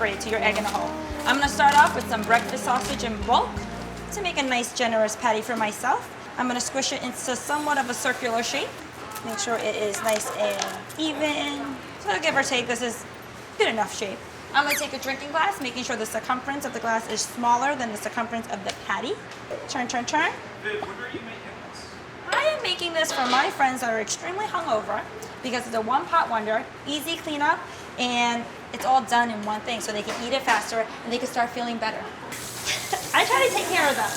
incorporate it to your egg in a hole. I'm gonna start off with some breakfast sausage in bulk to make a nice generous patty for myself. I'm gonna squish it into somewhat of a circular shape. Make sure it is nice and even. So give or take, this is good enough shape. I'm gonna take a drinking glass, making sure the circumference of the glass is smaller than the circumference of the patty. Turn, turn, turn. Viv, when are you making this? I am making this for my friends that are extremely hungover because it's a one-pot wonder, easy cleanup, and it's all done in one thing so they can eat it faster and they can start feeling better. I try to take care of them.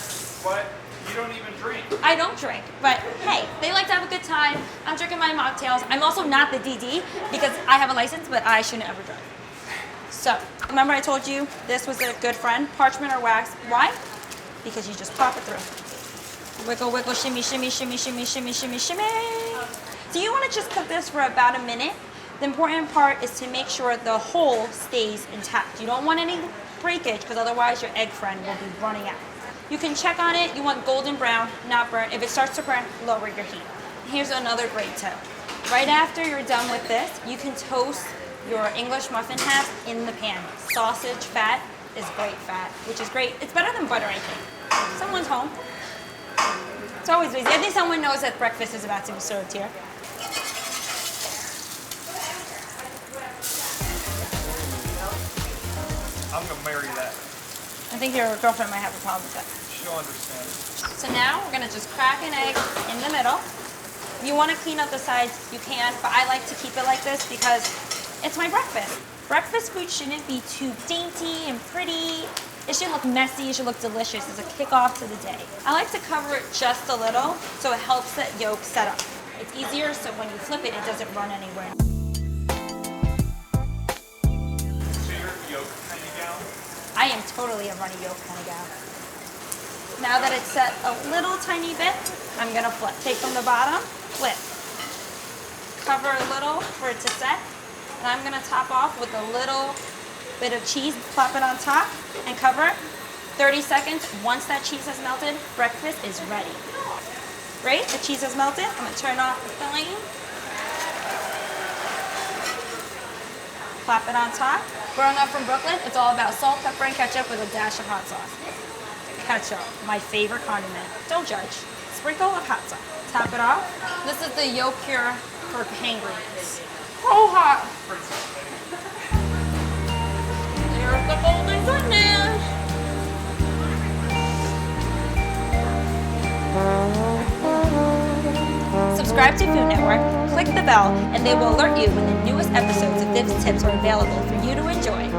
But you don't even drink. I don't drink, but hey, they like to have a good time. I'm drinking my mocktails. I'm also not the DD because I have a license, but I shouldn't ever drive. So, remember I told you this was a good friend, parchment or wax. Why? Because you just pop it through. Wiggle, wiggle, shimmy, shimmy, shimmy, shimmy, shimmy, shimmy, shimmy. So you want to just cook this for about a minute. The important part is to make sure the hole stays intact. You don't want any breakage because otherwise your egg friend will be running out. You can check on it. You want golden brown, not burnt. If it starts to burn, lower your heat. Here's another great tip. Right after you're done with this, you can toast your English muffin halves in the pan. Sausage fat is great fat, which is great. It's better than butter, I think. Someone's home. It's always busy. I think someone knows that breakfast is about to be served here. I'm gonna marry that. I think your girlfriend might have a problem with that. She'll understand. So now we're gonna just crack an egg in the middle. If you wanna clean up the sides, you can, but I like to keep it like this because it's my breakfast. Breakfast food shouldn't be too dainty and pretty. It should look messy, it should look delicious. It's a kickoff to the day. I like to cover it just a little so it helps that yolk set up. It's easier so when you flip it, it doesn't run anywhere. So you're a yolk kind of gal? I am totally a runny yolk kind of gal. Now that it's set a little tiny bit, I'm gonna flip. Take from the bottom, flip. Cover a little for it to set. And I'm gonna top off with a little bit of cheese, plop it on top, and cover it. 30 seconds. Once that cheese has melted, breakfast is ready. Great, the cheese has melted. I'm gonna turn off the flame. Plop it on top. Growing up from Brooklyn, it's all about salt, pepper, and ketchup with a dash of hot sauce. Ketchup, my favorite condiment. Don't judge. Sprinkle of hot sauce. Top it off. This is the yolk cure for pancreas. So hot. There's the golden goodness. Subscribe to Food Network, click the bell, and they will alert you when the newest episodes of Viv's Tips are available for you to enjoy.